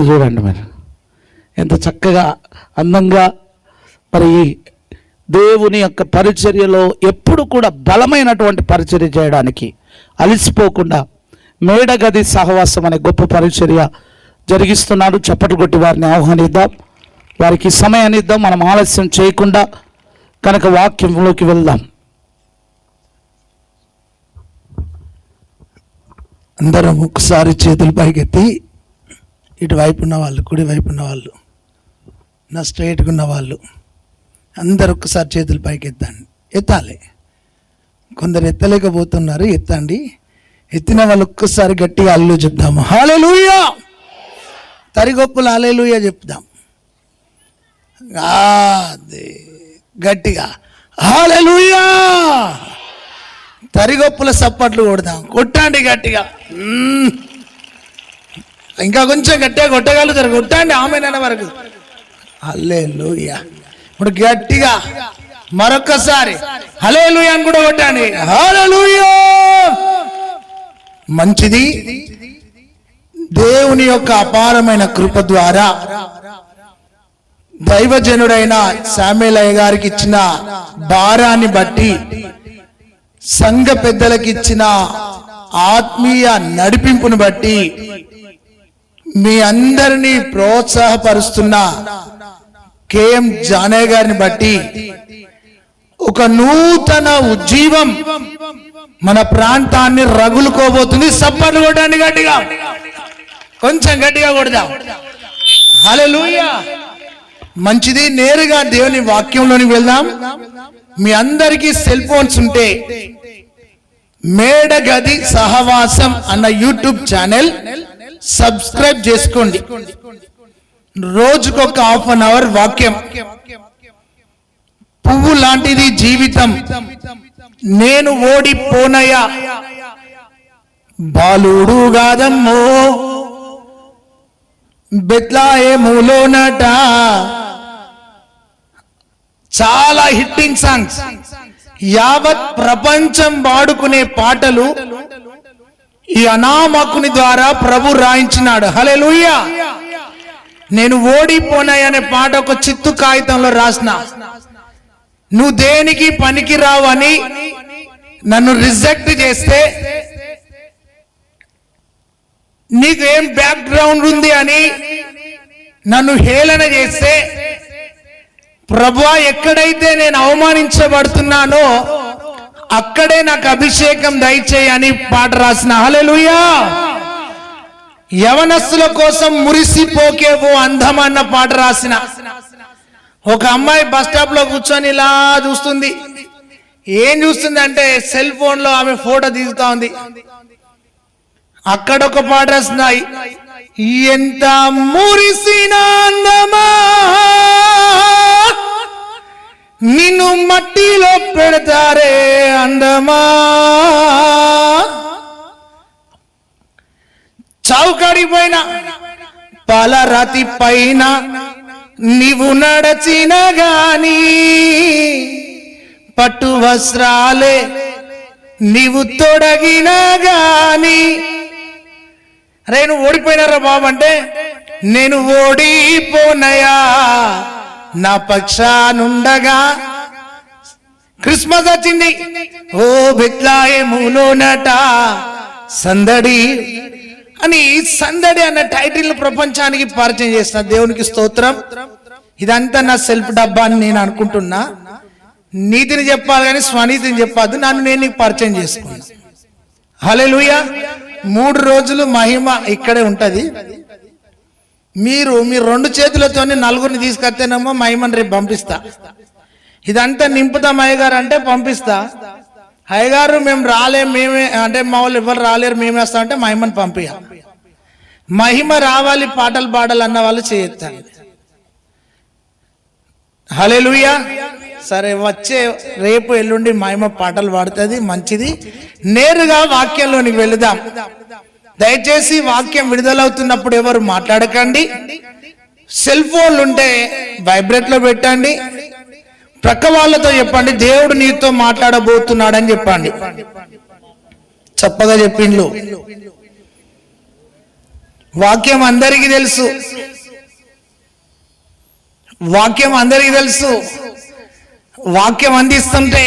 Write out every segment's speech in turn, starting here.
చూడండి మీరు ఎంత చక్కగా అందంగా. మరి దేవుని యొక్క పరిచర్యలో ఎప్పుడు కూడా బలమైనటువంటి పరిచర్య చేయడానికి అలసిపోకుండా మేడగది సహవాసం అనే గొప్ప పరిచర్య జరిగిస్తున్నాడు. చప్పట్లు కొట్టి వారిని ఆహ్వానిద్దాం, వారికి సమయాన్ని ఇద్దాం. మనం ఆలస్యం చేయకుండా కనుక వాక్యంలోకి వెళ్దాం. అందరం ఒకసారి చేతులు పైకెత్తి, ఇటువైపు ఉన్న వాళ్ళు, కుడివైపు ఉన్న వాళ్ళు, నా స్ట్రైట్గా ఉన్న వాళ్ళు అందరు ఒక్కసారి చేతులు పైకి ఎత్తాలి. కొందరు ఎత్తలేకపోతున్నారు, ఎత్తండి. ఎత్తిన వాళ్ళు ఒక్కసారి గట్టిగా హల్లెలూయా చెప్దాము. హల్లెలూయా. తరిగొప్పులు హల్లెలూయా చెప్దాం. గట్టిగా హల్లెలూయా. తరిగొప్పుల సప్పట్లు కొడదాం. కొట్టండి గట్టిగా. ఇంకా కొంచెం గట్టిగా కొట్టగలుగుతారు. కొట్టండి ఆమెన వరకు. హల్లెలూయా. ఇప్పుడు గట్టిగా మరొక్కసారి హల్లెలూయా అని కూడా కొట్టండి. హల్లెలూయా. మంచిది. దేవుని యొక్క అపారమైన కృప ద్వారా దైవజనుడైన శామ్యూయల్ గారికి ఇచ్చిన భారాన్ని బట్టి, సంఘ పెద్దలకు ఇచ్చిన ఆత్మీయ నడిపింపును బట్టి, మీ అందరినీ ప్రోత్సాహపరుస్తున్న కేఎం జానయ్య గారిని బట్టి ఒక నూతన ఉజ్జీవం మన ప్రాంతాన్ని రగులుకోబోతుంది. సప్పట్లు కొట్టండి గట్టిగా, కొంచెం గట్టిగా కొడదాం. హల్లెలూయా. మంచిది. నేరుగా దేవుని వాక్యంలోనికి వెళ్దాం. మీ అందరికీ సెల్ ఫోన్స్ ఉంటే మేడగది సహవాసం అన్న యూట్యూబ్ ఛానల్ సబ్స్క్రైబ్ చేసుకోండి. రోజుకొక ½ వాక్యం. పువ్వు లాంటిది జీవితం, నేను ఓడిపోనయ్యా, బాలుడు గాదమ్మో, బెత్లెహేములోనట. చాలా హిట్టింగ్ సాంగ్స్, యావత్ ప్రపంచం వాడుకునే పాటలు ఈ అనామకుని ద్వారా ప్రభు రాయించినాడు. హల్లెలూయా. నేను ఓడిపోనాయి అనే పాట ఒక చిత్తు కాగితంలో రాసిన. నువ్వు దేనికి పనికి రావని నన్ను రిజెక్ట్ చేస్తే, నీకు ఏం బ్యాక్గ్రౌండ్ ఉంది అని నన్ను హేళన చేస్తే, ప్రభువా ఎక్కడైతే నేను అవమానించబడుతున్నానో అక్కడే నాకు అభిషేకం దయచేయి అని పాట రాసిన. హల్లెలూయా. యవనస్తుల కోసం మురిసిపోకేవో అందం అన్న పాట రాసిన. ఒక అమ్మాయి బస్ స్టాప్ లో కూర్చొని ఇలా చూస్తుంది. ఏం చూస్తుంది అంటే సెల్ ఫోన్ లో ఆమె ఫోటో దిగుతా ఉంది. అక్కడ ఒక పాట రాస్తున్నాయి, ఎంత మురిసిన అందమా నిన్ను మట్టిలో పెడతారే అందమా, చౌకడి పైన పాలరాతి పైన నీవు నడచిన గాని, పట్టు వస్త్రాలే నీవు తొడగిన గాని. అరే నువ్వు ఓడిపోయినారా బాబు అంటే, నేను ఓడిపోనయా నా పక్షానుండగా. క్రిస్మస్ వచ్చింది, ఓ బెత్లెహేములోనట సందడి అని, సందడి అన్న టైటిల్ ప్రపంచానికి పరిచయం చేసిన. దేవునికి స్తోత్రం. ఇదంతా నా సెల్ఫ్ డబ్బా అని నేను అనుకుంటున్నా. నీతిని చెప్పాలి కానీ స్వనీతిని చెప్పద్దు. నన్ను నేను నీకు పరిచయం చేసుకున్నా. హల్లెలూయా. 3 రోజులు మహిమ ఇక్కడే ఉంటది. మీరు మీ 2 చేతులతోని 4గురిని తీసుకొస్తేనేమో మహిమని రేపు పంపిస్తా. ఇదంతా నింపుతాం అయ్యగారు అంటే పంపిస్తా. అయ్యగారు మేము రాలేం, మేమే అంటే మా వాళ్ళు ఎవరు రాలేరు, మేమే వస్తాం అంటే మహిమని పంపియ. మహిమ రావాలి, పాటలు పాడాలి అన్న వాళ్ళు చేయొత్తాను. హల్లెలూయా. సరే, వచ్చే రేపు ఎల్లుండి మహిమ పాటలు పాడుతుంది, మంచిది. నేరుగా వాక్యంలోనికి వెళుదాం. దయచేసి వాక్యం విడుదలవుతున్నప్పుడు ఎవరు మాట్లాడకండి. సెల్ ఫోన్లు ఉంటే వైబ్రేట్ లో పెట్టండి. ప్రక్క వాళ్ళతో చెప్పండి, దేవుడు నీతో మాట్లాడబోతున్నాడని చెప్పండి. చప్పగా చెప్పిండ్లు. వాక్యం అందరికీ తెలుసు, వాక్యం అందరికీ తెలుసు. వాక్యం అందిస్తుంటే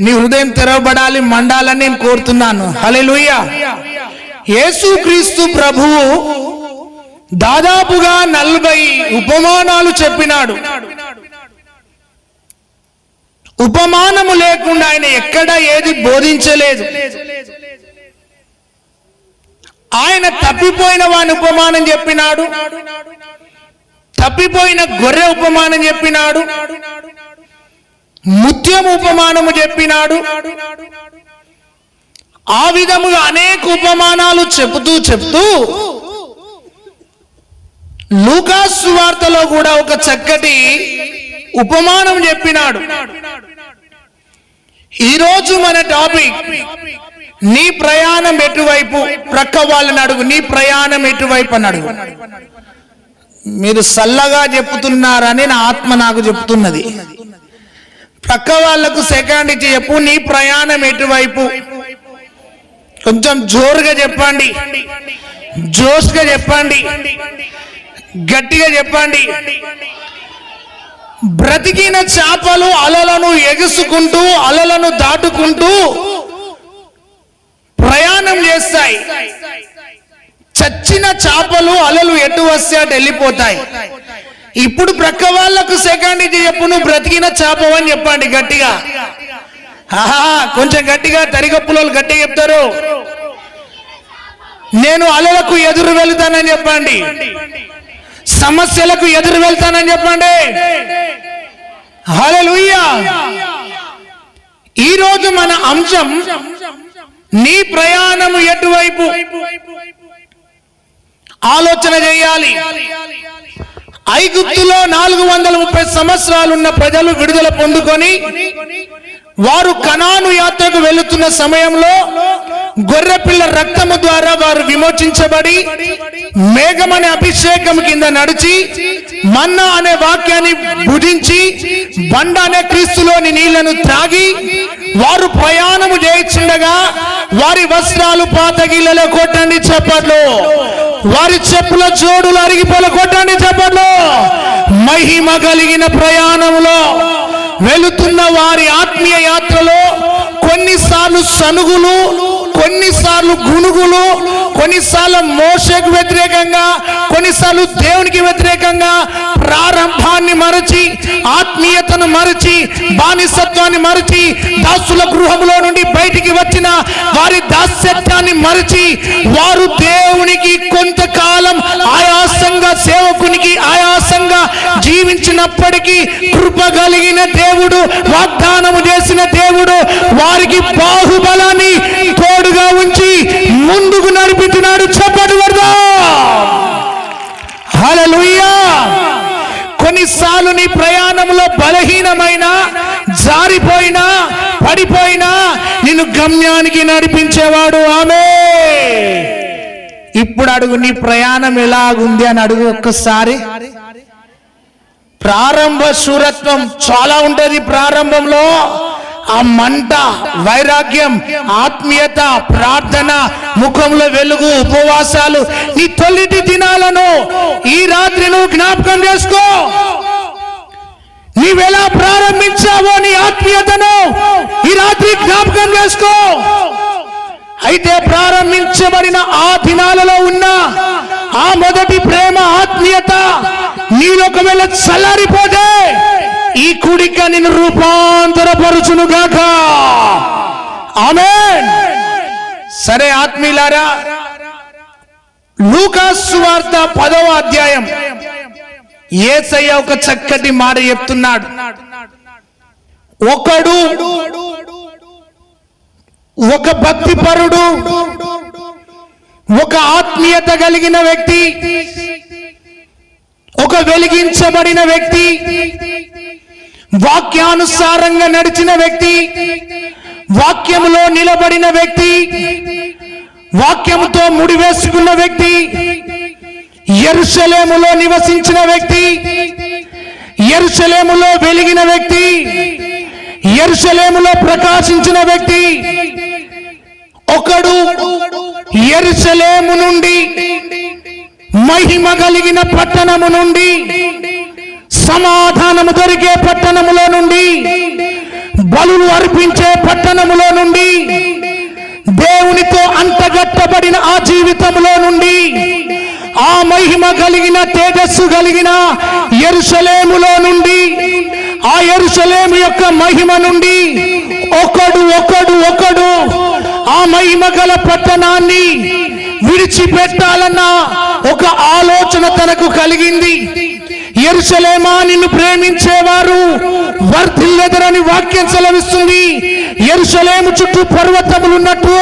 నీ హృదయం తెరవబడాలి, మండాలని నేను కోరుతున్నాను. హల్లెలూయా. యేసుక్రీస్తు ప్రభువు దాదాపుగా 40 ఉపమానాలు చెప్పినాడు. ఉపమానము లేకుండా ఆయన ఎక్కడ ఏది బోధించలేదు. ఆయన తప్పిపోయిన వాని ఉపమానం చెప్పినాడు, తప్పిపోయిన గొర్రె ఉపమానం చెప్పినాడు, ముత్యం ఉపమానము చెప్పినాడు. ఆ విధముగా అనేక ఉపమానాలు చెప్తూ లూకాసు సువార్తలో కూడా ఒక చక్కటి ఉపమానం చెప్పినాడు. ఈరోజు మన టాపిక్, నీ ప్రయాణం ఎటువైపు? ప్రక్క వాళ్ళని అడుగు, నీ ప్రయాణం ఎటువైపు అని అడుగు. మీరు సల్లగా చెప్తున్నారని నా ఆత్మ నాకు చెప్తున్నది. ప్రక్క వాళ్లకు సెకండ్ ఇచ్చి చెప్పు, నీ ప్రయాణం ఎటువైపు? కొంచెం జోరుగా చెప్పండి, జోష్గా చెప్పండి, గట్టిగా చెప్పండి. బ్రతికిన చేపలు అలలను ఎగుసుకుంటూ అలలను దాటుకుంటూ ప్రయాణం చేస్తాయి. చచ్చిన చేపలు అలలు ఎటు వస్తే అటు వెళ్ళిపోతాయి. ఇప్పుడు ప్రక్క వాళ్లకు సెకండ్ ఇది చెప్పు, నువ్వు బ్రతికిన చేపవని చెప్పండి గట్టిగా. కొంచెం గట్టిగా, తరిగప్పులు గట్టిగా చెప్తారు. నేను అలలకు ఎదురు వెళ్తానని చెప్పండి, సమస్యలకు ఎదురు వెళ్తానని చెప్పండి. హల్లెలూయా. ఈ రోజు మన అంశం, నీ ప్రయాణము ఎటువైపు? ఆలోచన చేయాలి. ఐగుప్తులో 430 సంవత్సరాలున్న ప్రజలు విడుదల పొందుకొని వారు కనాను యాత్రకు వెళుతున్న సమయంలో గొర్రెపిల్ల రక్తము ద్వారా వారు విమోచించబడి మేఘమనే అభిషేకం కింద నడిచి మన్నా అనే వాక్యాన్ని భుజించి బండ అనే క్రీస్తులోని నీళ్లను త్రాగి వారు ప్రయాణము చేయించుండగా వారి వస్త్రాలు పాతగిళ్ళలో కొట్టండి చప్పట్లు, వారి చెప్పుల జోడులు అరిగిపోల కొట్టండి చప్పట్లు. మహిమ కలిగిన ప్రయాణంలో వెళుతున్న వారి ఆత్మీయ యాత్రలో కొన్నిసార్లు సనుగులు, కొన్నిసార్లు గునుగులు, కొన్నిసార్లు మోషకు వ్యతిరేకంగా, కొన్నిసార్లు దేవునికి వ్యతిరేకంగా ప్రారంభాన్ని మరచి, ఆత్మీయతను మరచి, బానిసత్వాన్ని మరచి, దాసుల గృహంలో నుండి బయటికి వచ్చిన వారి దాస్యత్వాన్ని మరచి వారు దేవునికి కొంతకాలం ఆయాసంగా, సేవకునికి ఆయాసంగా జీవించినప్పటికీ కృప కలిగిన దేవుడు, వాగ్దానము చేసిన దేవుడు వారికి బాహుబలాన్ని తోడుగా ఉంచి ముందుకు నడిపిస్తున్నాడు. చప్పటి వరదా. హల్లెలూయా. కొన్నిసార్లు నీ ప్రయాణంలో బలహీనమైన, జారిపోయినా, పడిపోయినా నిన్ను గమ్యానికి నడిపించేవాడు ఆమె. ఇప్పుడు అడుగు, నీ ప్రయాణం ఎలాగుంది అని అడుగు ఒక్కసారి. ప్రారంభ శూరత్వం చాలా ఉంటది. ప్రారంభంలో ఆ మంట, వైరాగ్యం, ఆత్మీయత, ప్రార్థన, ముఖంలో వెలుగు, ఉపవాసాలు, నీ తొలిటి దినాలను ఈ రాత్రి నువ్వు జ్ఞాపకం చేసుకో. నీవెలా ప్రారంభించావో నీ ఆత్మీయతను ఈ రాత్రి జ్ఞాపకం చేసుకో. అయితే ప్రారంభించబడిన ఆ దినాలలో ఉన్న ఆ మొదటి ప్రేమ, ఆత్మీయత నీలో ఒకవేళ చల్లారిపోతే ఈ కుడిక నిన్ను రూపాంతరపరుచును గాక. ఆమేన్. సరే ఆత్మీయులారా, లూకాసు సువార్త 10వ అధ్యాయం యేసయ్య ఒక చక్కటి మాట చెప్తున్నాడు. ఒకడు, ఒక భక్తిపరుడు, ఒక ఆత్మీయత కలిగిన వ్యక్తి, ఒక వెలిగించబడిన వ్యక్తి, వాక్యానుసారంగా నడిచిన వ్యక్తి, వాక్యములో నిలబడిన వ్యక్తి, వాక్యముతో ముడివేసుకున్న వ్యక్తి, యెరూషలేములో నివసించిన వ్యక్తి, యెరూషలేములో వెలిగిన వ్యక్తి, యెరూషలేములో ప్రకాశించిన వ్యక్తి. ఒకడు యెరూషలేము నుండి మహిమ కలిగిన పట్టణము నుండి, సమాధానము దొరికే పట్టణములో నుండి, బలులు అర్పించే పట్టణములో నుండి, దేవునితో అంటగట్టబడిన ఆ జీవితంలో నుండి, ఆ మహిమ కలిగిన తేజస్సు కలిగిన యెరూషలేములో నుండి, ఆ యెరూషలేము యొక్క మహిమ నుండి ఒకడు ఆ మహిమ గల పట్టణాన్ని విడిచిపెట్టాలన్న ఒక ఆలోచన తనకు కలిగింది. యెరూషలేమా, నిన్ను ప్రేమించేవారు వర్ధిల్లెదరని వాక్యం సెలవిస్తుంది. యెరూషలేము చుట్టూ పర్వతములు ఉన్నట్టు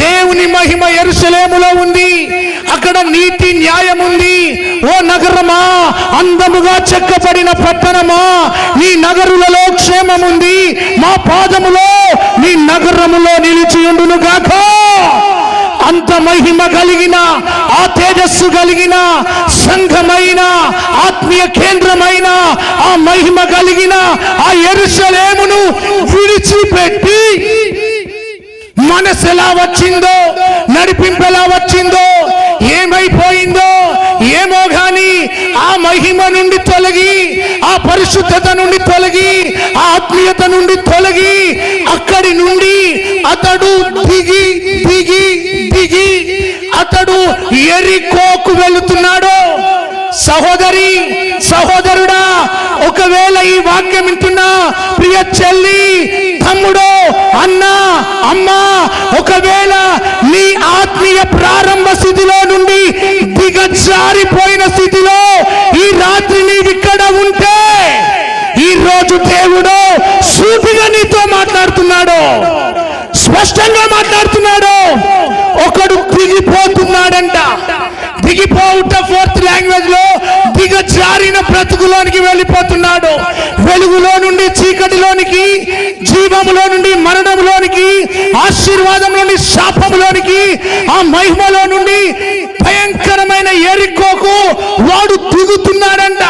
దేవుని మహిమ యెరూషలేములో ఉంది. అక్కడ నీతి న్యాయం ఉంది. ఓ నగరమా, అందముగా చెక్కబడిన పట్టణమా, నీ నగరులలో క్షేమం ఉంది. మా పాదములో నీ నగరములో నిలిచియుండును గాక. అంత మహిమ కలిగిన, ఆ తేజస్సు కలిగిన సంఘమైన, ఆత్మీయ కేంద్రమైన, ఆ మహిమ కలిగిన ఆ యెరూషలేమును విడిచిపెట్టి మనసు ఎలా వచ్చిందో, నడిపింపు ఎలా వచ్చిందో, ఏమైపోయిందో ఏమో గాని ఆ మహిమ నుండి తొలగి, ఆ పరిశుద్ధత నుండి తొలగి, ఆ ఆత్మీయత నుండి తొలగి, అక్కడి నుండి అతడు దిగి దిగి దిగి అతడు యెరికోకు వెళుతున్నాడు. సహోదరి, సహోదరుడా, ఒకవేళ ఈ వాక్యం వింటున్నా ప్రియ చెల్లి, తమ్ముడు, అన్న, అమ్మ, ఒకవేళ నీ ఆత్మీయ ప్రారంభ స్థితిలో నుండి దిగజారిపోయిన స్థితిలో ఈ రాత్రి నీవిక్కడ ఉంటే, ఈ రోజు దేవుడు సూటిగా నీతో మాట్లాడుతున్నాడు, స్పష్టంగా మాట్లాడుతున్నాడు. ఒకడు దిగిపోతున్నాడంట. దిగిపోవుట ఫోర్త్ లాంగ్వేజ్ లో దిగజారిన బ్రతుకులోనికి వెళ్ళిపోతున్నాడు. వెలుగులో నుండి చీకటిలోనికి, జీవములో నుండి మరణములోనికి, ఆశీర్వాదం నుండి శాపములోనికి, ఆ మహిమలో నుండి భయంకరమైన యెరికోకు వాడు దిగుతున్నాడంట.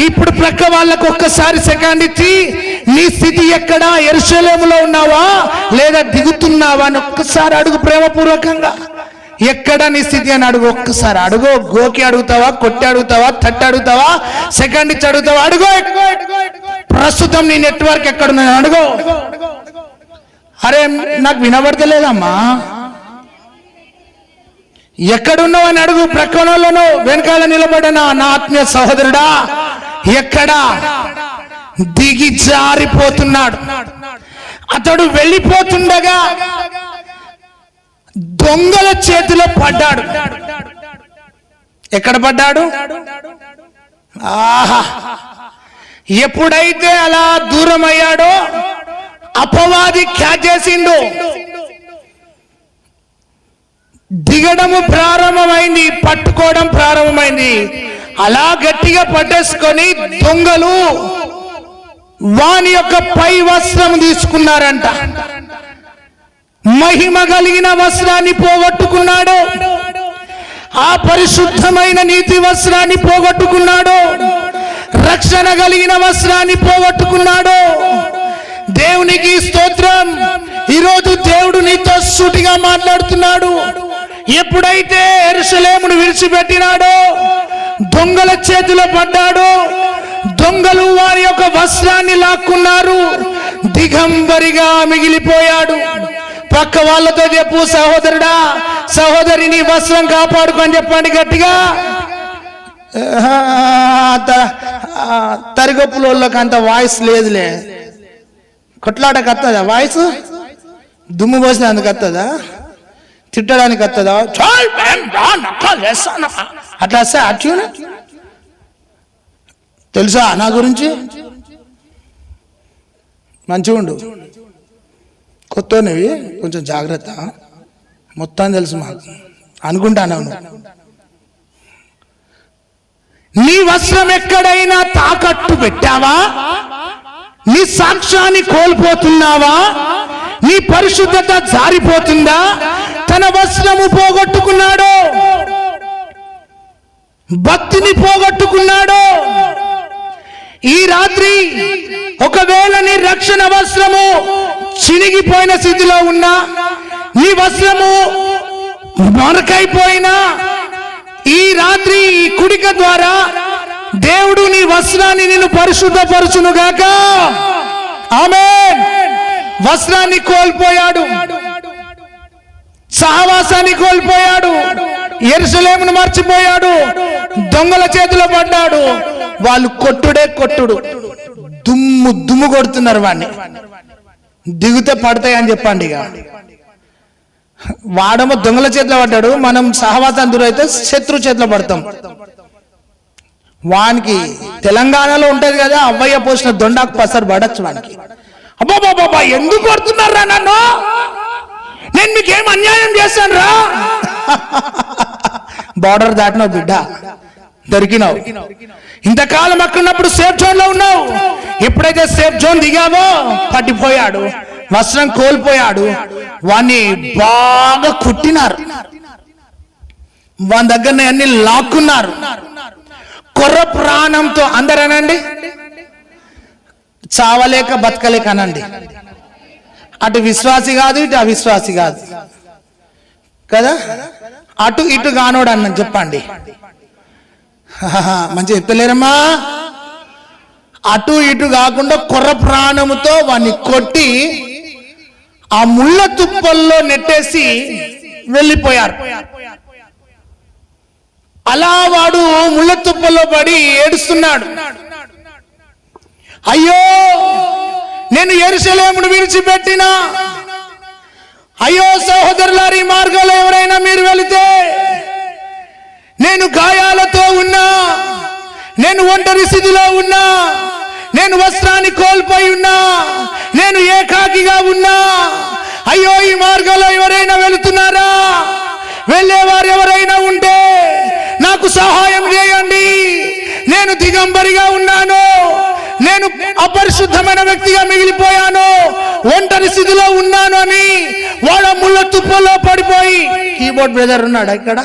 ఇప్పుడు ప్రక్క వాళ్ళకు ఒక్కసారి సెకండ్ ఇచ్చి, నీ స్థితి ఎక్కడా, యెరూషలేములో ఉన్నావా లేదా దిగుతున్నావా అని ఒక్కసారి అడుగు. ప్రేమపూర్వకంగా ఎక్కడ నీ స్థితి అని అడుగు. ఒక్కసారి అడుగు. గోకి అడుగుతావా, కొట్టి అడుగుతావా, తట్టి అడుగుతావా, సెకండ్ ఇచ్చి అడుగుతావా? అడుగు. ప్రస్తుతం నీ నెట్వర్క్ ఎక్కడున్నా అడుగు. అరే నాకు వినబడతలేదమ్మా, ఎక్కడున్నావు అని అడుగు. ప్రక్కనలోనూ వెనకాల నిలబడిన నా ఆత్మీయ సహోదరుడా, ఎక్కడా? దిగి జారిపోతున్నాడు. అతడు వెళ్ళిపోతుండగా దొంగల చేతిలో పడ్డాడు. ఎక్కడ పడ్డాడు? ఆహా! ఎప్పుడైతే అలా దూరం అయ్యాడో అపవాది క్యాచ్ చేసిండు. దిగడము ప్రారంభమైంది, పట్టుకోవడం ప్రారంభమైంది. అలా గట్టిగా పట్టేసుకొని దొంగలు వాని యొక్క పై వస్త్రం తీసుకున్నారంట. మహిమ కలిగిన వస్త్రాన్ని పోగొట్టుకున్నాడు. ఆ పరిశుద్ధమైన నీతి వస్త్రాన్ని పోగొట్టుకున్నాడు. రక్షణ కలిగిన వస్త్రాన్ని పోగొట్టుకున్నాడు. దేవునికి స్తోత్రం. ఈరోజు దేవుడు నీతో సూటిగా మాట్లాడుతున్నాడు. ఎప్పుడైతే యెరూషలేమును విడిచిపెట్టినాడో, దొంగల చేతిలో పడ్డాడు. దొంగలు వారి యొక్క వస్త్రాన్ని లాక్కున్నారు. దిగంబరిగా మిగిలిపోయాడు. పక్క వాళ్ళతో చెప్పు, సహోదరుడా, సహోదరి, నీ వస్త్రం కాపాడుకొని చెప్పండి గట్టిగా. తరిగొప్పులోకి అంత వాయిస్ లేదులే. కొట్లాడకు వస్తుందా వాయిస్? దుమ్ము పోసినందుకు వస్తుందా? తిట్టడానికి వస్తుందా? అట్లా వస్తా అట్యూన్ తెలుసా నా గురించి? మంచిగా ఉండు. కొత్తవి కొంచెం జాగ్రత్త. మొత్తం తెలుసు మాకు అనుకుంటాను. నీ వస్త్రం ఎక్కడైనా తాకట్టు పెట్టావా? నీ సాక్ష్యాన్ని కోల్పోతున్నావా? నీ పరిశుద్ధత జారిపోతుందా? తన వస్త్రము పోగొట్టుకున్నాడు, భక్తిని పోగొట్టుకున్నాడు. ఈ రాత్రి ఒకవేళ నీ రక్షణ వస్త్రము చినిగిపోయిన స్థితిలో ఉన్నా, నీ వస్త్రము మరకైపోయినా, ఈ రాత్రి ఈ కుడిక ద్వారా దేవుడు నీ వస్త్రాన్ని నిన్ను పరిశుద్ధపరచును గాక. ఆమేన్. వస్త్రాన్ని కోల్పోయాడు, సహవాసాన్ని కోల్పోయాడు, యెరూషలేమును మర్చిపోయాడు, దొంగల చేతిలో పడ్డాడు. వాళ్ళు కొట్టుడు, దుమ్ము కొడుతున్నారు వాడిని. దిగుతే పడతాయి అని చెప్పండి. ఇక వాడేమో దొంగల చేతిలో పడ్డాడు, మనం సహవాసాన్ని దూరైతే శత్రు చేతిలో పడతాం. వానికి తెలంగాణలో ఉంటది కదా, అవ్వయ్య పోసిన దొండాకు పసరు పడచ్చు వానికి. అబ్బాబాబా ఎందుకు కొడుతున్నారా నన్ను, నేను మీకేం అన్యాయం చేశాను రా. బార్డర్ దాటినావు బిడ్డ, దొరికినావు. ఇంతకాలం అక్కడున్నప్పుడు సేఫ్ జోన్ లో ఉన్నావు. ఎప్పుడైతే సేఫ్ జోన్ దిగావో పట్టిపోయాడు, వస్త్రం కోల్పోయాడు. వాణ్ణి బాగా కుట్టినారు, వాని దగ్గర అన్ని లాక్కున్నారు. కొర్ర ప్రాణంతో అందరనండి, చావలేక బతకలేక అనండి. అటు విశ్వాసి కాదు, ఇటు అవిశ్వాసి కాదు కదా, అటు ఇటు కానోడు అన్న చెప్పండి. మంచిగా చెప్తలేరమ్మా. అటు ఇటు కాకుండా కొర్ర ప్రాణముతో వాడిని కొట్టి ఆ ముళ్ళ తుప్పల్లో నెట్టేసి వెళ్ళిపోయారు. అలా వాడు ముళ్ళ తుప్పల్లో పడి ఏడుస్తున్నాడు. అయ్యో నేను యెరూషలేమును విడిచిపెట్టినా, అయ్యో సహోదరులారి మార్గంలో ఎవరైనా మీరు వెళితే, నేను గాయాలతో ఉన్నా, నేను ఒంటరి స్థితిలో ఉన్నా, నేను వస్త్రాన్ని కోల్పోయి ఉన్నా, నేను ఏకాకిగా ఉన్నా. అయ్యో ఈ మార్గంలో ఎవరైనా వెళుతున్నారా, వెళ్ళేవారు ఎవరైనా ఉంటే నాకు సహాయం చేయండి. నేను దిగంబరిగా ఉన్నాను, నేను అపరిశుద్ధమైన వ్యక్తిగా మిగిలిపోయాను, ఒంటరి స్థితిలో ఉన్నాను అని వాడు ముళ్ళ తుప్పల్లో పడిపోయి. కీబోర్డ్ బ్రదర్ ఉన్నాడు ఇక్కడ.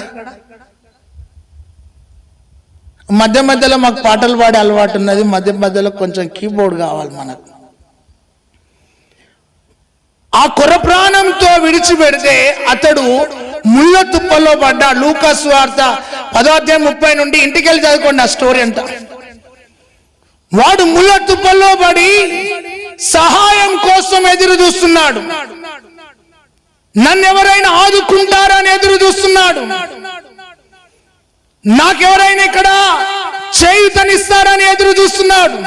మధ్య మధ్యలో మాకు పాటలు పాడే అలవాటు ఉన్నది, మధ్య మధ్యలో కొంచెం కీబోర్డ్ కావాలి మనకు. ఆ కొర ప్రాణంతో విడిచిపెడితే అతడు ముళ్ళ తుప్పల్లో పడ్డా. లూకా సువార్త 10:30 నుండి ఇంటికి వెళ్ళి చదువుకోండి ఆ స్టోరీ అంతా. వాడు ముళ్ళ తుప్పల్లో పడి సహాయం కోసం ఎదురు చూస్తున్నాడు, నన్ను ఎవరైనా ఆదుకుంటారని ఎదురు చూస్తున్నాడు, నాకెవరైనా ఇక్కడ చేయుతనిస్తారని ఎదురు చూస్తున్నాడు.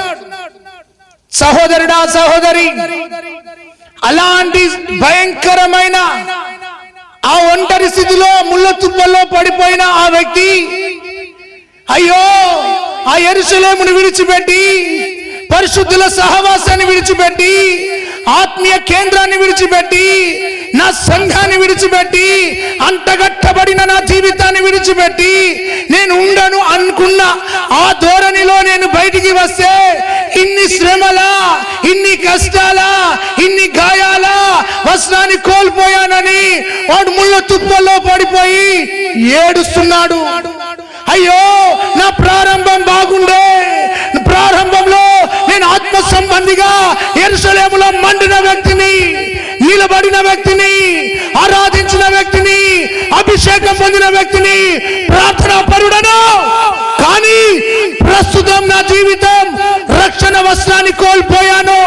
సహోదరుడా, సహోదరి, అలాంటి భయంకరమైన ఆ ఒంటరి స్థితిలో ముళ్ళ తుప్పల్లో పడిపోయిన ఆ వ్యక్తి, అయ్యో ఆ యెరూషలేమును విడిచిపెట్టి, పరిశుద్ధుల సహవాసాన్ని విడిచిపెట్టి, ఆత్మీయ కేంద్రాన్ని విడిచిపెట్టి, నా సంఘాన్ని విడిచిపెట్టి, అంటగట్టబడిన నా జీవితాన్ని విడిచిపెట్టి నేను ఉండను అనుకున్న ఆ ధోరణిలో నేను బయటికి వస్తే ఇన్ని శ్రమలా, ఇన్ని కష్టాలా, ఇన్ని గాయాలా, వస్త్రాన్ని కోల్పోయానని వాడు ముళ్ళ తుప్పల్లో పడిపోయి ఏడుస్తున్నాడు. అయ్యో నా ప్రారంభం బాగుండే, ప్రారంభంలో నేను ఆత్మ సంబంధిగా యెరూషలేములో మండిన వ్యక్తిని, నిలబడిన వ్యక్తిని, ఆరాధించిన వ్యక్తిని, అభిషేకం పొందిన వ్యక్తిని, ప్రార్థనా పరుడను. కానీ ప్రస్తుతం నా జీవితం రక్షణ వస్త్రాన్ని కోల్పోయాను,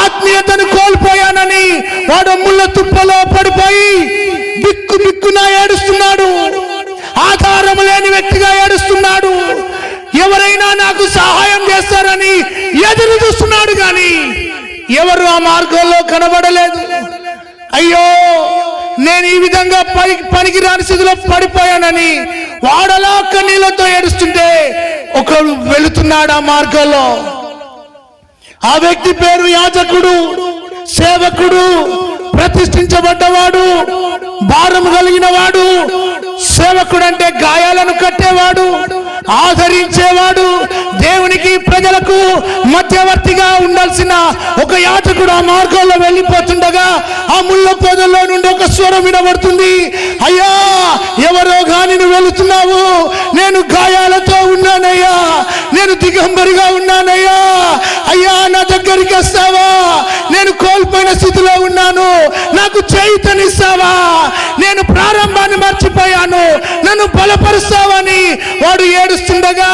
ఆత్మీయతను కోల్పోయానని వాడు ముళ్ళ తుప్పలో పడిపోయి బిక్కు బిక్కున ఏడుస్తున్నాడు. ఆధారం లేని వ్యక్తిగా ఏడుస్తున్నాడు. ఎవరైనా నాకు సహాయం చేస్తారని ఎదురు చూస్తున్నాడు, కానీ ఎవరు ఆ మార్గంలో కనబడలేదు. అయ్యో నేను ఈ విధంగా పనికిరాని స్థితిలో పడిపోయానని వాడలా కన్నీళ్లతో ఏడుస్తుంటే ఒకడు వెళుతున్నాడు ఆ మార్గంలో. ఆ వ్యక్తి పేరు యాజకుడు, సేవకుడు, ప్రతిష్ఠించబడ్డవాడు, భారం కలిగిన వాడు. సేవకుడు అంటే గాయాలను కట్టేవాడు, ఆదరించేవాడు, దేవునికి ప్రజలకు మధ్యవర్తిగా ఉండాల్సిన ఒక యాజకుడు ఆ మార్గంలో వెళ్ళిపోతుండగా ఆ ముళ్ళ పొదల్లో నుండి ఒక స్వరం వినబడుతుంది. అయ్యా ఎవరో గాని నువ్వు వెళుతున్నావు, నేను గాయాలతో ఉన్నానయ్యా, నేను దిగంబరిగా ఉన్నానయ్యా, అయ్యా నా దగ్గరికి వస్తావా, నేను కోల్పోయిన స్థితిలో ఉన్నాను, నాకు చేయుతనిస్తావా, నేను ప్రారంభాన్ని మర్చిపోయాను, నన్ను బలపరుస్తావని వాడు ఏడుస్తుండగా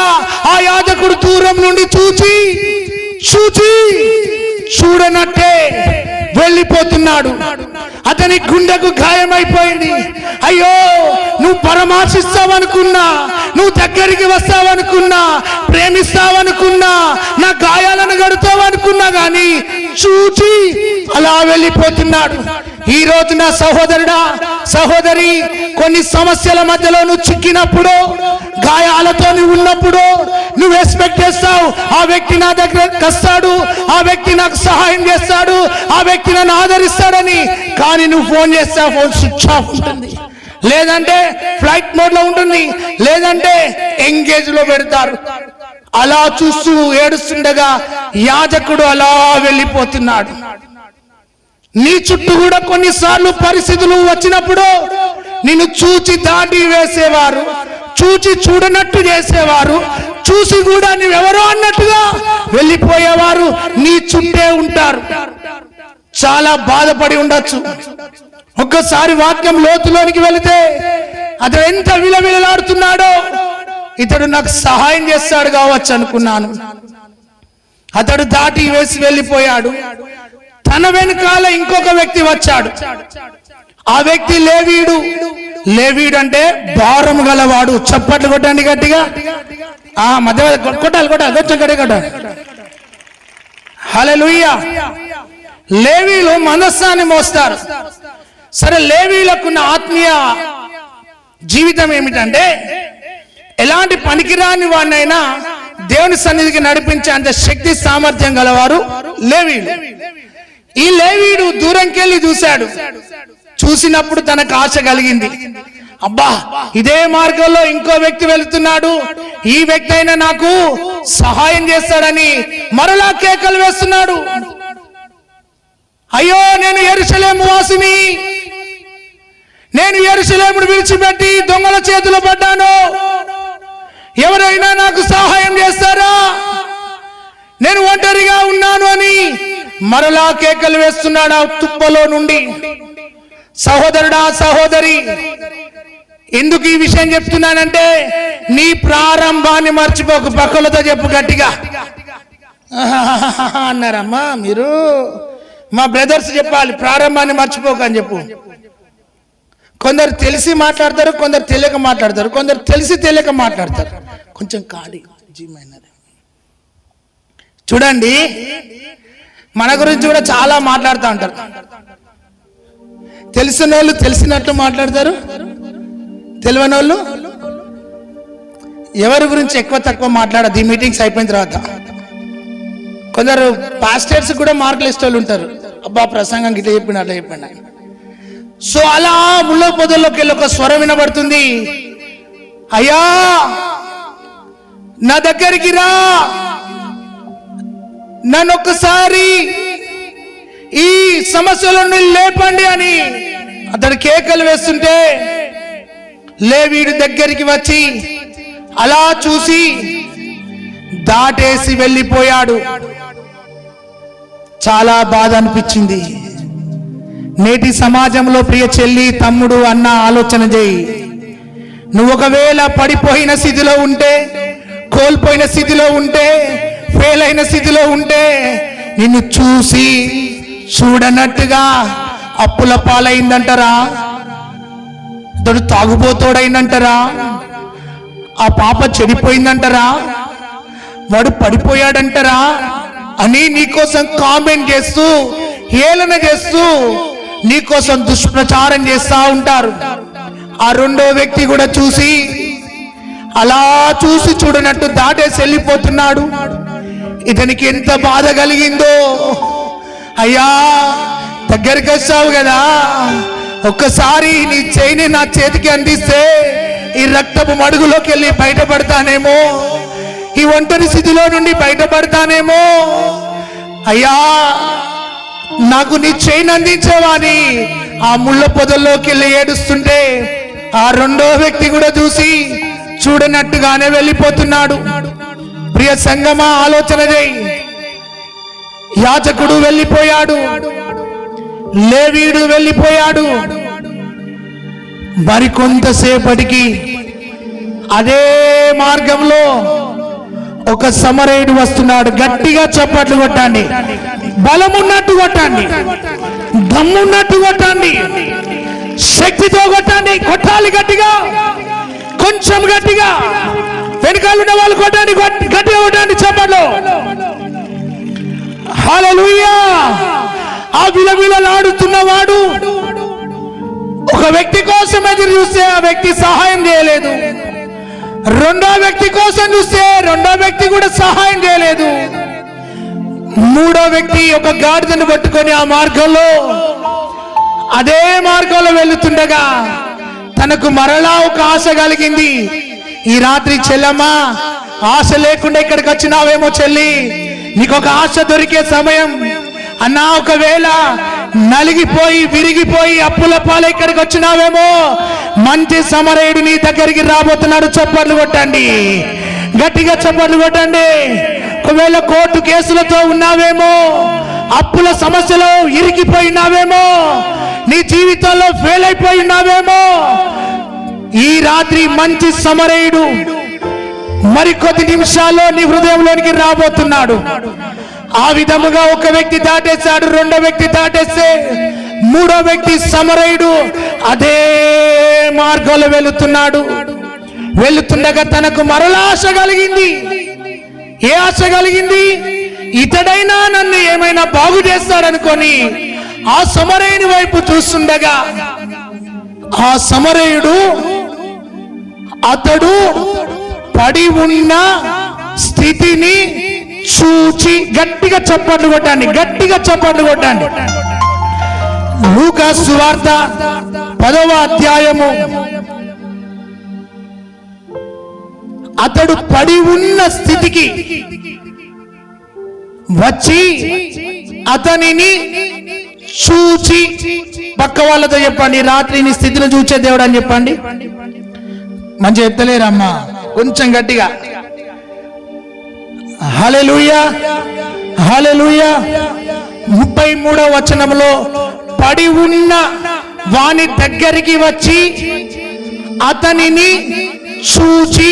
ఆ యాజకుడు దూరం నుండి చూచి చూడనట్టే వెళ్ళిపోతున్నాడు. అతని గుండెకు గాయమైపోయింది. అయ్యో, నువ్వు పరామర్శిస్తావనుకున్నా, నువ్వు దగ్గరికి వస్తావనుకున్నా, ప్రేమిస్తావనుకున్నా, నా గాయాలను గడుతావనుకున్నా గాని చూచి అలా వెళ్ళిపోతున్నాడు. ఈ రోజు నా సహోదరుడా, సహోదరి, కొన్ని సమస్యల మధ్యలో నువ్వు చిక్కినప్పుడు, గాయాలతో నువ్వు ఉన్నప్పుడు నువ్వు ఎక్స్పెక్ట్ చేస్తావు, ఆ వ్యక్తి నా దగ్గరకు వస్తాడు, ఆ వ్యక్తి నాకు సహాయం చేస్తాడు, ఆ వ్యక్తి నన్ను ఆదరిస్తాడని. కానీ నువ్వు ఫోన్ చేస్తావు, ఫోన్ స్విచ్ ఆఫ్ ఉంటుంది, లేదంటే ఫ్లైట్ మోడ్ లో ఉంటుంది, లేదంటే ఎంగేజ్ లో పెడతారు. అలా చూస్తూ ఏడుస్తుండగా యాజకుడు అలా వెళ్ళిపోతున్నాడు. నీ చుట్టూ కూడా కొన్నిసార్లు పరిస్థితులు వచ్చినప్పుడు నిన్ను చూచి దాటి వేసేవారు, చూచి చూడనట్టు చేసేవారు, చూసి కూడా నువ్వెవరో అన్నట్టుగా వెళ్ళిపోయేవారు నీ చుట్టే ఉంటారు. చాలా బాధపడి ఉండొచ్చు. ఒక్కసారి వాక్యం లోతులోనికి వెళితే అతడు ఎంత విలవిలలాడుతున్నాడో, ఇతడు నాకు సహాయం చేస్తాడు కావచ్చు అనుకున్నాను. అతడు దాటి వేసి వెళ్ళిపోయాడు. తన వెనుకాల ఇంకొక వ్యక్తి వచ్చాడు. ఆ వ్యక్తి లేవీయుడు. లేవీయుడు అంటే భారం గలవాడు. చప్పట్లు కొట్టండి గట్టిగా. ఆ మధ్య కొట్టాలి కొంచెం గట్టిగా కొట్టాలి. హల్లెలూయా. లేవీయులు మనస్సాన్ని మోస్తారు. సరే, లేవీయులకున్న ఆత్మీయ జీవితం ఏమిటంటే, ఎలాంటి పనికిరాని వాడినైనా దేవుని సన్నిధికి నడిపించే అంత శక్తి సామర్థ్యం గలవారు లేవీయులు. ఈ లేవీయుడు దూరంకెళ్ళి చూశాడు. చూసినప్పుడు తనకు ఆశ కలిగింది. అబ్బా, ఇదే మార్గంలో ఇంకో వ్యక్తి వెళుతున్నాడు, ఈ వ్యక్తి అయినా నాకు సహాయం చేస్తాడని మరలా కేకలు వేస్తున్నాడు. అయ్యో, నేను యెరూషలేము వాసిని, నేను యెరూషలేమును విడిచిపెట్టి దొంగల చేతిలో పడ్డాను, ఎవరైనా నాకు సహాయం చేస్తారా, నేను ఒంటరిగా ఉన్నాను అని మరలా కేకలు వేస్తున్నాడు ఆ తుప్పలో నుండి. సహోదరుడా, సహోదరి, ఎందుకు ఈ విషయం చెప్తున్నానంటే, నీ ప్రారంభాన్ని మర్చిపోకు. పక్కలతో చెప్పు గట్టిగా. అన్నారమ్మా మీరు, మా బ్రదర్స్ చెప్పాలి, ప్రారంభాన్ని మర్చిపోకు అని చెప్పు. కొందరు తెలిసి మాట్లాడతారు, కొందరు తెలియక మాట్లాడతారు, కొందరు తెలిసి తెలియక మాట్లాడతారు. కొంచెం కాడి జీమైనది. చూడండి, మన గురించి కూడా చాలా మాట్లాడుతూ ఉంటారు. తెలిసిన వాళ్ళు తెలిసినట్లు మాట్లాడతారు, తెలియని వాళ్ళు ఎవరి గురించి ఎక్కువ తక్కువ మాట్లాడదు. ఈ మీటింగ్స్ అయిపోయిన తర్వాత కొందరు పాస్టర్స్ కూడా మార్కులు ఇచ్చే వాళ్ళు ఉంటారు. అబ్బా, ప్రసంగం ఇట్లా చెప్పిండు, అట్లా చెప్పిండు. సో అలా ముళ్ళ పొదల్లోకి వెళ్ళి ఒక స్వరం వినబడుతుంది. అయ్యా, నా దగ్గరికి రా, నన్ను ఒక్కసారి ఈ సమస్యల నుండి లేపండి అని అతడు కేకలు వేస్తుంటే లేవీయుడు దగ్గరికి వచ్చి అలా చూసి దాటేసి వెళ్ళిపోయాడు. చాలా బాధ అనిపించింది. నేటి సమాజంలో ప్రియ చెల్లి, తమ్ముడు, అన్న, ఆలోచన చేయి. నువ్వు ఒకవేళ పడిపోయిన స్థితిలో ఉంటే, కోల్పోయిన స్థితిలో ఉంటే, ఫెయిల్ అయిన స్థితిలో ఉంటే, నిన్ను చూసి చూడనట్టుగా అప్పుల పాలైందంటారా, అతడు తాగుబోతోడైందంటారా, ఆ పాప చెడిపోయిందంటారా, వాడు పడిపోయాడంటారా అని నీకోసం కామెంట్ చేస్తూ, హేళన చేస్తూ, నీకోసం దుష్ప్రచారం చేస్తా ఉంటారు. ఆ రెండో వ్యక్తి కూడా చూసి అలా చూసి చూడనట్టు దాటేసి వెళ్ళిపోతున్నాడు. ఇతనికి ఎంత బాధ కలిగిందో. అయ్యా, దగ్గరికి వచ్చావు కదా, ఒక్కసారి నీ చేయిని నా చేతికి అందిస్తే ఈ రక్తపు మడుగులోకి వెళ్ళి బయటపడతానేమో, ఈ ఒంటరి స్థితిలో నుండి బయటపడతానేమో. అయ్యా, నాకు నీ చేయిని అందించేవాని ఆ ముళ్ళ పొదల్లోకి వెళ్ళి ఏడుస్తుంటే ఆ రెండో వ్యక్తి కూడా చూసి చూడనట్టుగానే వెళ్ళిపోతున్నాడు. ప్రియ సంగమా, ఆలోచన చేయి. యాజకుడు వెళ్ళిపోయాడు, లేవీయుడు వెళ్ళిపోయాడు. మరికొంతసేపటికి అదే మార్గంలో ఒక సమరయుడు వస్తున్నాడు. గట్టిగా చప్పట్లు కొట్టండి, బలమున్నట్టు కొట్టండి, దమ్మున్నట్టు కొట్టండి, శక్తితో కొట్టండి. కొట్టాలి గట్టిగా, కొంచెం గట్టిగా. వెనకాలన్న వాళ్ళు కొట్టండి, గట్టిగా కొట్టండి చప్పట్లు. హల్లెలూయా. ఆ విలవిలలాడుతున్నవాడు ఒక వ్యక్తి కోసం ఎదురు చూస్తే ఆ వ్యక్తి సహాయం చేయలేదు. రెండో వ్యక్తి కోసం చూస్తే రెండో వ్యక్తి కూడా సహాయం చేయలేదు. మూడో వ్యక్తి ఒక గాడిదను పట్టుకొని ఆ మార్గంలో అదే మార్గంలో వెళుతుండగా తనకు మరలా ఒక ఆశ కలిగింది. ఈ రాత్రి చెల్లమ్మా, ఆశ లేకుండా ఇక్కడికి వచ్చినావేమో చెల్లి, నీకు ఒక ఆశ దొరికే సమయం అన్నా. ఒకవేళ నలిగిపోయి విరిగిపోయి అప్పుల పాలు ఇక్కడికి వచ్చినావేమో, మంచి సమరయుడు నీ దగ్గరికి రాబోతున్నాడు. చప్పట్లు కొట్టండి, గట్టిగా చప్పట్లు కొట్టండి. ఒకవేళ కోర్టు కేసులతో ఉన్నావేమో, అప్పుల సమస్యలో ఇరికిపోయినావేమో, నీ జీవితంలో ఫెయిల్ అయిపోయి ఉన్నావేమో, ఈ రాత్రి మంచి సమరయుడు మరికొద్ది నిమిషాల్లో నీ హృదయంలోనికి రాబోతున్నాడు. ఆ విధముగా ఒక వ్యక్తి దాటేశాడు, రెండో వ్యక్తి దాటేస్తే మూడో వ్యక్తి సమరయుడు అదే మార్గంలో వెళుతున్నాడు. వెళుతుండగా తనకు మరలా ఆశ కలిగింది. ఏ ఆశ కలిగింది? ఇతడైనా నన్ను ఏమైనా బాగు చేస్తాడనుకొని ఆ సమరయుని వైపు చూస్తుండగా ఆ సమరయుడు అతడు పడి ఉన్న స్థితిని చూచి, గట్టిగా చప్పట్లు కొట్టండి, గట్టిగా చప్పట్లు కొట్టండి. లూకా సువార్త 10వ అధ్యాయము. అతడు పడి ఉన్న స్థితికి వచ్చి అతనిని చూచి, పక్క వాళ్ళతో చెప్పండి, రాత్రి నీ స్థితిని చూచే దేవుడు అని చెప్పండి. మంచిగా చెప్తలేరమ్మా, కొంచెం గట్టిగా. హల్లెలూయా, హల్లెలూయా. 33వ వచనంలో పడి ఉన్న వాని దగ్గరికి వచ్చి అతనిని చూచి,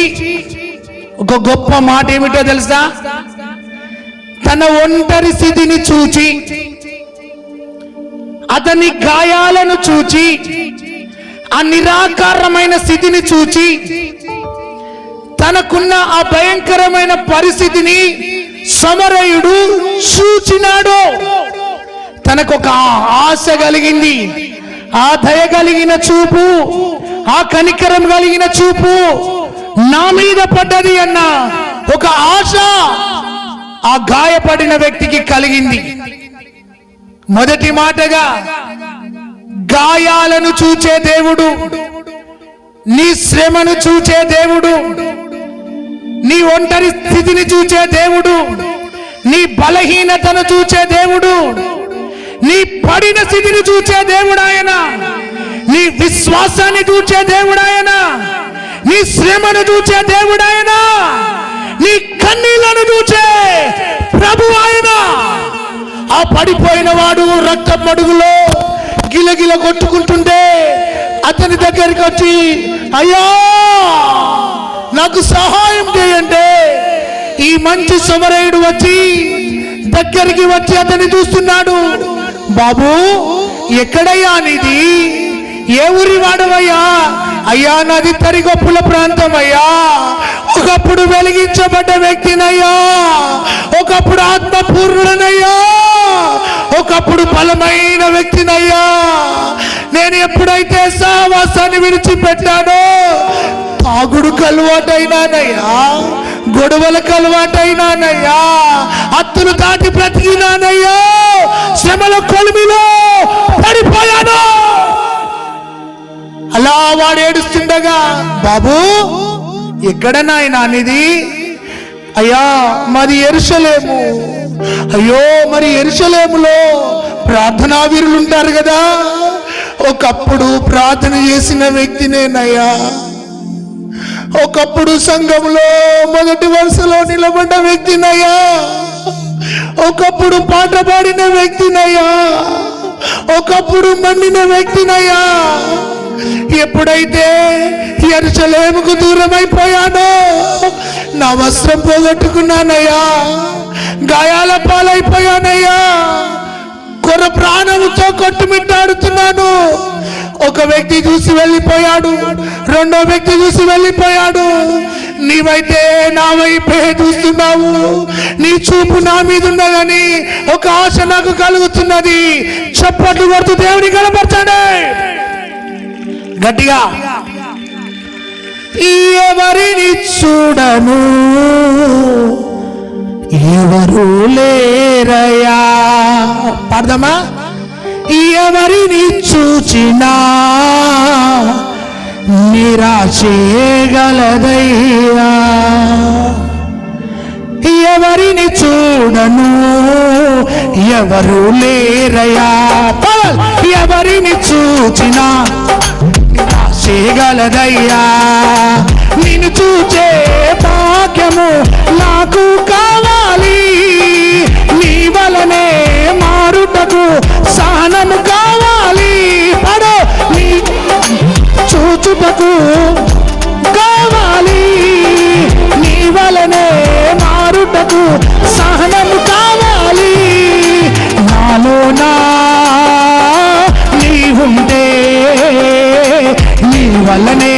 ఒక గొప్ప మాట ఏమిటో తెలుసా? తన ఒంటరి స్థితిని చూచి, అతని గాయాలను చూచి, ఆ నిరాకారమైన స్థితిని చూచి, తనకున్న ఆ భయంకరమైన పరిస్థితిని సమరయుడు చూచినాడు. తనకు ఒక ఆశ కలిగింది. ఆ దయ కలిగిన చూపు, ఆ కనికరం కలిగిన చూపు నా మీద పడ్డది అన్న ఒక ఆశ ఆ గాయపడిన వ్యక్తికి కలిగింది. మొదటి మాటగా గాయాలను చూచే దేవుడు, నీ శ్రమను చూచే దేవుడు, నీ ఒంటరి స్థితిని చూచే దేవుడు, నీ బలహీనతను చూచే దేవుడు, నీ పడిన స్థితిని చూచే దేవుడు ఆయన, నీ విశ్వాసాన్ని చూచే దేవుడు ఆయన, నీ శ్రమను చూచే దేవుడు ఆయన, నీ కన్నీళ్లను చూచే ప్రభు ఆయన. ఆ పడిపోయిన వాడు రక్త మడుగులో గిలగిల కొట్టుకుంటుంటే అతని దగ్గరికి వచ్చి, అయ్యా నాకు సహాయం చేయండి. ఈ మంచి సమరయుడు వచ్చి దగ్గరికి వచ్చి అతన్ని చూస్తున్నాడు. బాబు, ఎక్కడయ్యా నీది? ఏ ఊరి వాడవయ్యా? అయ్యా నాది తరిగొప్పుల ప్రాంతం అయ్యా. ఒకప్పుడు వెలిగించబడ్డ వ్యక్తినయ్యా, ఒకప్పుడు ఆత్మపూర్ణుడనయ్యా, ఒకప్పుడు బలమైన వ్యక్తినయ్యా. నేను ఎప్పుడైతే సహవాసాన్ని విడిచిపెట్టానో తాగుడుకు అలవాటైనానయ్యా, గొడవలకు అలవాటైనానయ్యా, హత్తులు దాటి బ్రతికినానయ్యా, శ్రమల కొలిమిలో పడిపోయాను. అలా వాడు ఏడుస్తుండగా, బాబు ఎక్కడ నాయనా నీది? అయ్యా మాది యెరూషలేము. అయ్యో మరి యెరూషలేములో ప్రార్థనా వీరులు ఉంటారు కదా, ఒకప్పుడు ప్రార్థన చేసిన వ్యక్తినేనయ్యా, ఒకప్పుడు సంఘంలో మొదటి వరుసలో నిలబడ్డ వ్యక్తినయ్యా, ఒకప్పుడు పాట పాడిన వ్యక్తినయ్యా, ఒకప్పుడు మండిన వ్యక్తినయ్యా. ఎప్పుడైతే యెరూషలేముకు దూరమైపోయాను, నా వస్త్రం పోగొట్టుకున్నానయ్యా, గాయాల పాలైపోయానయ్యా, కొర ప్రాణముతో కొట్టుమిట్టాడుతున్నాను. ఒక వ్యక్తి చూసి వెళ్ళిపోయాడు, రెండో వ్యక్తి చూసి వెళ్ళిపోయాడు. నీవైతే నా వైపే చూస్తున్నావు, నీ చూపు నా మీద ఉన్నదని ఒక ఆశ నాకు కలుగుతున్నది. చప్పట్లు కొడుతూ దేవుని కనపరచండి గట్టిగా. ఎవరిని చూడను, ఎవరు లేరయ్యా. పాడదామా? ఎవరిని చూచినా నిరాశేగలదయ్యా. ఎవరిని చూడను, ఎవరు లేరయ్యా. ఎవరిని చూచినా నిరాశేగలదయ్యా. నిన్ను చూచే భాగ్యము నాకు కావాలి, నీ వలనే మారుటకు సహనము కావాలి. పడో నీ చూచుటకు కావాలి, నీ వలనే మారుటకు సహనము కావాలి. నాలోనా నీ ఉంటే, నీ వలనే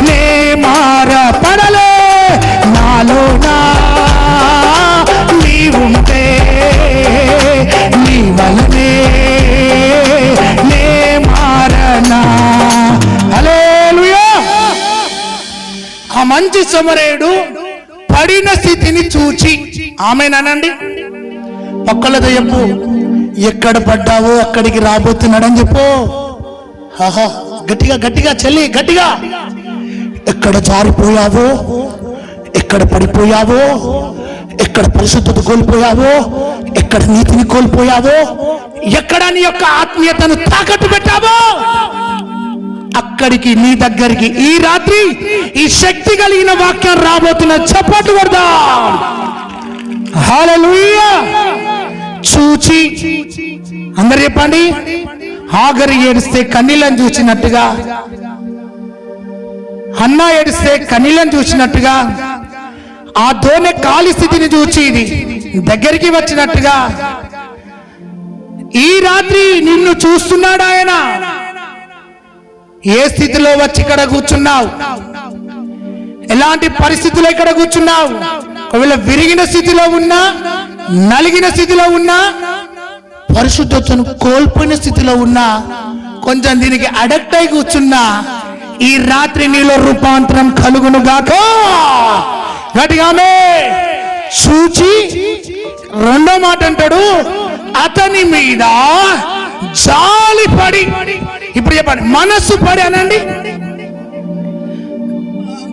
నే మారపడలే. నాలోనా నీ ఉంటే, నీ వలనే నే మారనా. హల్లెలూయా. ఆ మంచి సమరయుడు పడిన స్థితిని చూచి ఆమేనండి. పక్కలతో చెప్పు, ఎక్కడ పడ్డావో అక్కడికి రాబోతున్నాడని చెప్పు. ఆహా, గట్టిగా గట్టిగా చెల్లి, గట్టిగా. ఎక్కడ జారిపోయావో, ఎక్కడ పడిపోయావో, ఎక్కడ పరిశుద్ధత కోల్పోయావో, ఎక్కడ నీతిని కోల్పోయావో, ఎక్కడ నీ యొక్క ఆత్మీయతను తాకట్టు పెట్టావో, అక్కడికి నీ దగ్గరికి ఈ రాత్రి ఈ శక్తి కలిగిన వాక్యం రాబోతున్న. చప్పట్లు కొడదాం. హల్లెలూయా. చూచి అందరు చెప్పండి. హాగరు ఏడిస్తే కన్నీళ్ళని చూసినట్టుగా, హన్నా ఏడిస్తే కన్నీళ్ళని చూసినట్టుగా, ఆ దోణె ఖాళీ స్థితిని చూచి ఇది దగ్గరికి వచ్చినట్టుగా ఈ రాత్రి నిన్ను చూస్తున్నాడు ఆయన. ఏ స్థితిలో వచ్చి ఇక్కడ కూర్చున్నావు, ఎలాంటి పరిస్థితుల్లో ఇక్కడ కూర్చున్నావు, ఒకవేళ విరిగిన స్థితిలో ఉన్నా, నలిగిన స్థితిలో ఉన్నా, పరిశుద్ధతను కోల్పోయిన స్థితిలో ఉన్నా, కొంచెం దీనికి అడక్ట్ అయి కూర్చున్నా, ఈ రాత్రి నీలో రూపాంతరం కలుగును గాక. గట్టిగానే చూచి రెండో మాట అంటాడు, అతని మీద జాలి పడి. ఇప్పుడు చెప్పండి, మనస్సు పడి అనండి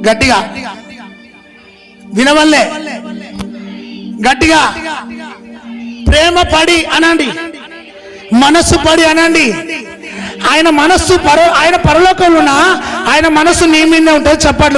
గట్టిగా, వినవల్లే గట్టిగా. ప్రేమ పడి అనండి, మనస్సు పడి అనండి. ఆయన మనస్సు ఆయన పరలోకంలో ఉన్న ఆయన మనస్సు నీ మీదే ఉంటుంది. చప్పట్లు